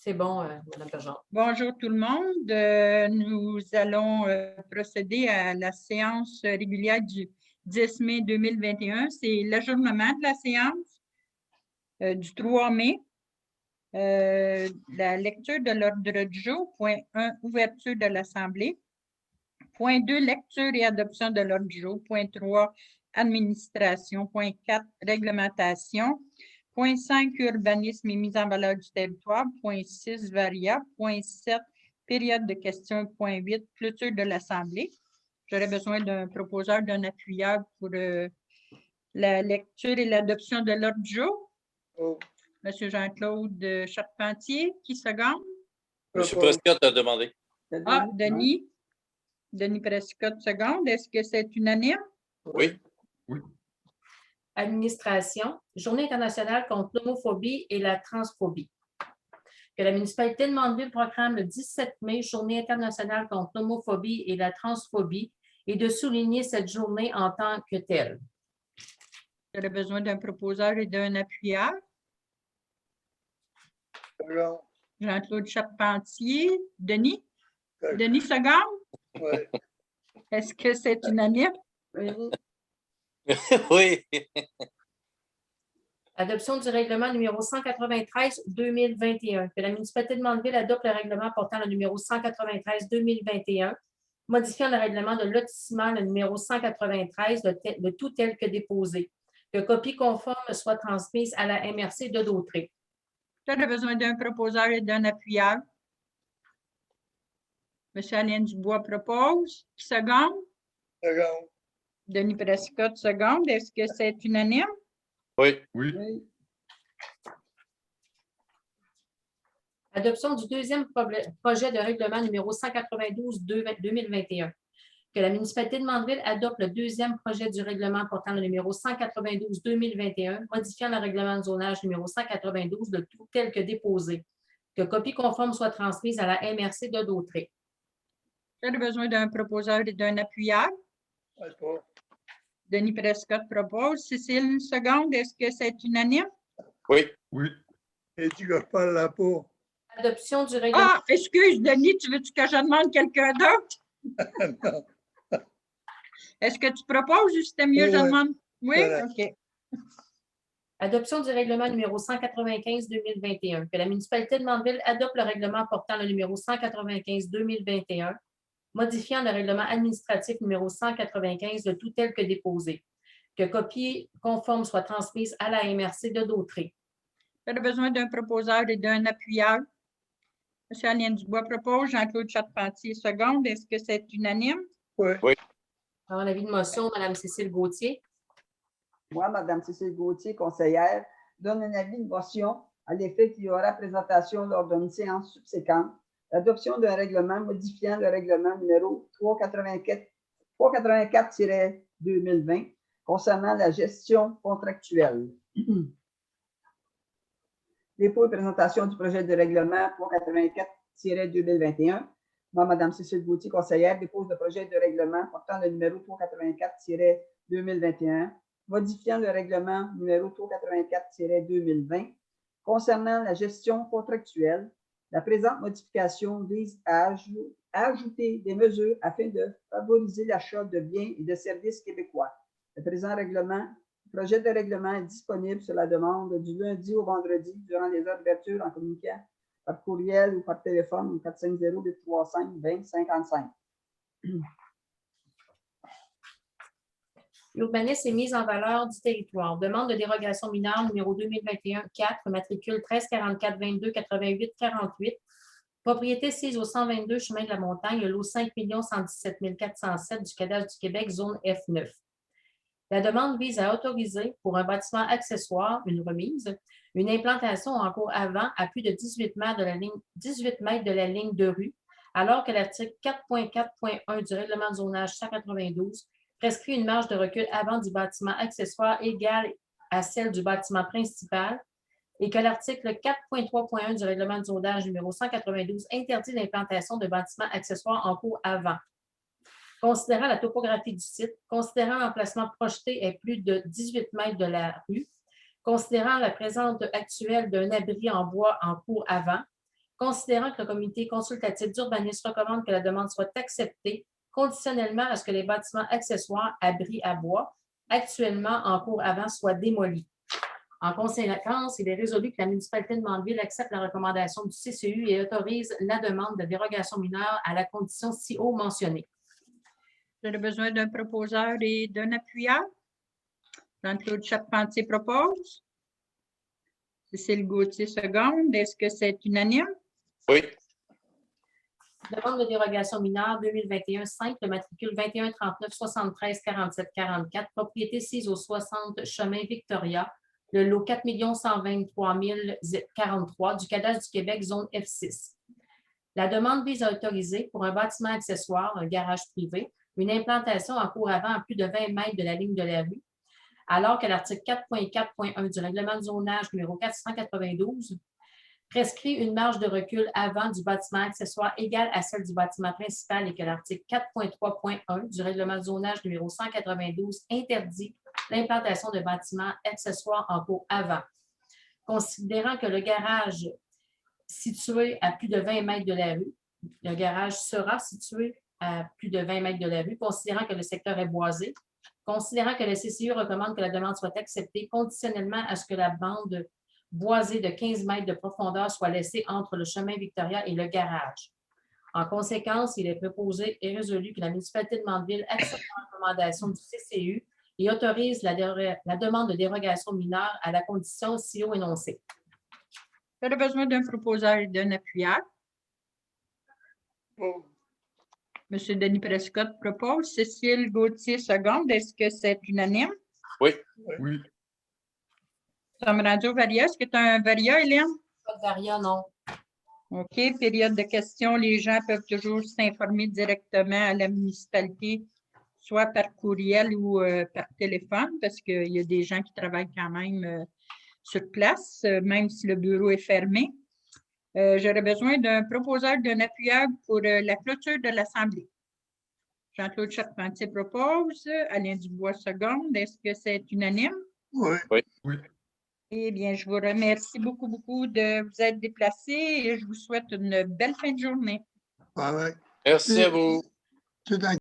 C'est bon, Mme Bergeron. Bonjour tout le monde. Nous allons procéder à la séance régulière du 10 mai 2021. C'est l'ajournement de la séance du 3 mai. La lecture de l'ordre du jour. Point 1, ouverture de l'Assemblée. Point 2, lecture et adoption de l'ordre du jour. Point 3, administration. Point 4, réglementation. Point 5, urbanisme et mise en valeur du territoire. Point 6, variable. Point 7, période de questions. Point 8, clôture de l'Assemblée. J'aurais besoin d'un proposeur, d'un appuyeur pour la lecture et l'adoption de l'ordre du jour. Oh. Monsieur Jean-Claude Charpentier, qui seconde? Monsieur Prescott a demandé. Ah, Denis. Denis Prescott, seconde. Est-ce que c'est unanime? Oui. Administration, Journée internationale contre l'homophobie et la transphobie. Que la municipalité de Mandeville proclame le 17 mai Journée internationale contre l'homophobie et la transphobie et de souligner cette journée en tant que telle. J'aurais besoin d'un proposeur et d'un appuyeur. Second. Jean-Claude Charpentier. Denis? Second. Denis, seconde? Oui. Est-ce que c'est unanime? Oui. Adoption du règlement numéro 193-2021. Que la municipalité de Mandeville adopte le règlement portant le numéro 193-2021, modifiant le règlement de lotissement le numéro 193 de tout tel que déposé. Que copie conforme soit transmise à la MRC de Dautré. J'aurais besoin d'un proposeur et d'un appuyeur. Monsieur Alain Dubois propose. Qui seconde? Second. Denis Prescott, seconde. Est-ce que c'est unanime? Oui. Adoption du deuxième projet de règlement numéro 192-2021. Que la municipalité de Mandeville adopte le deuxième projet du règlement portant le numéro 192-2021, modifiant le règlement de zonage numéro 192 de tout tel que déposé. Que copie conforme soit transmise à la MRC de Dautré. J'aurais besoin d'un proposeur et d'un appuyeur. Pas. Denis Prescott propose. Cécile, seconde. Est-ce que c'est unanime? Oui. Et tu ne parles là pas. Adoption du règlement. Ah, excuse, Denis, tu veux-tu que je demande quelqu'un d'autre? Non. Est-ce que tu proposes ou c'était mieux, je Oui. demande? Oui, Correct. OK. Adoption du règlement numéro 195-2021. Que la municipalité de Mandeville adopte le règlement portant le numéro 195-2021, modifiant le règlement administratif numéro 195 de tout tel que déposé. Que copie conforme soit transmise à la MRC de Dautré. J'aurais besoin d'un proposeur et d'un appuyeur. Monsieur Alain Dubois propose. Jean-Claude Charpentier, seconde. Est-ce que c'est unanime? Oui. Alors, l'avis de motion, Mme Cécile Gauthier. Moi, Mme Cécile Gauthier, conseillère, donne un avis de motion à l'effet qu'il y aura présentation lors d'une séance subséquente, l'adoption d'un règlement modifiant le règlement numéro 384-2020 concernant la gestion contractuelle. Dépôt et présentation du projet de règlement 384-2021. Moi, Mme Cécile Gauthier, conseillère, dépose le projet de règlement portant le numéro 384-2021, modifiant le règlement numéro 384-2020 concernant la gestion contractuelle. La présente modification vise à ajouter des mesures afin de favoriser l'achat de biens et de services québécois. Le présent projet de règlement est disponible sur la demande du lundi au vendredi durant les heures d'ouverture en communiquant par courriel ou par téléphone au 450-835-2055. L'urbanisme et mise en valeur du territoire. Demande de dérogation mineure numéro 2021-4, matricule 1344-22-88-48. Propriété sise au 122 chemin de la Montagne, lot 5 117 407 du cadastre du Québec, zone F9. La demande vise à autoriser pour un bâtiment accessoire, une remise, une implantation en cours avant à plus de 18 mètres de la ligne de rue, alors que l'article 4.4.1 du règlement de zonage 192 prescrit une marge de recul avant du bâtiment accessoire égale à celle du bâtiment principal et que l'article 4.3.1 du règlement de zonage numéro 192 interdit l'implantation de bâtiments accessoires en cours avant. Considérant la topographie du site, considérant l'emplacement projeté est plus de 18 mètres de la rue, considérant la présence actuelle d'un abri en bois en cours avant, Considérant que le comité consultatif d'urbanisme recommande que la demande soit acceptée conditionnellement à ce que les bâtiments accessoires abris à bois actuellement en cours avant soient démolis. En conséquence, il est résolu que la municipalité de Mandeville accepte la recommandation du CCU et autorise la demande de dérogation mineure à la condition ci haut mentionnée. J'aurais besoin d'un proposeur et d'un appuyeur. Jean-Claude Charpentier propose. Cécile Gauthier seconde. Est-ce que c'est unanime? Oui. Demande de dérogation mineure 2021-5, le matricule 21 39 73 47 44, propriété sise au 60 chemin Victoria, le lot 4 123 043 du cadastre du Québec, zone F6. La demande vise à autoriser pour un bâtiment accessoire, un garage privé, une implantation en cours avant à plus de 20 mètres de la ligne de la rue, alors que l'article 4.4.1 du règlement de zonage numéro 492 prescrit une marge de recul avant du bâtiment accessoire égale à celle du bâtiment principal et que l'article 4.3.1 du règlement de zonage numéro 192 interdit l'implantation de bâtiments accessoires en cours avant. Considérant que le garage situé à plus de 20 mètres de la rue, le garage sera situé à plus de 20 mètres de la rue, considérant que le secteur est boisé, considérant que le CCU recommande que la demande soit acceptée conditionnellement à ce que la bande boisée de 15 mètres de profondeur soit laissée entre le chemin Victoria et le garage. En conséquence, il est proposé et résolu que la municipalité de Mandeville accepte la recommandation du CCU et autorise la demande de dérogation mineure à la condition ci haut énoncée. J'aurais besoin d'un proposeur et d'un appuyeur. Bon, M. Denis Prescott propose. Cécile Gauthier seconde. Est-ce que c'est unanime? Oui. oui, Nous sommes rendus au varia. Est-ce que tu as un varia, Hélène? Pas de varia, non. OK. Période de questions. Les gens peuvent toujours s'informer directement à la municipalité, soit par courriel ou par téléphone, parce qu'il y a des gens qui travaillent quand même sur place, même si le bureau est fermé. J'aurais besoin d'un proposeur, d'un appuyeur pour la clôture de l'Assemblée. Jean-Claude Charpentier propose. Alain Dubois seconde. Est-ce que c'est unanime? oui. Eh bien, je vous remercie beaucoup, beaucoup de vous être déplacés et je vous souhaite une belle fin de journée. Pareil. Merci à vous. Tout en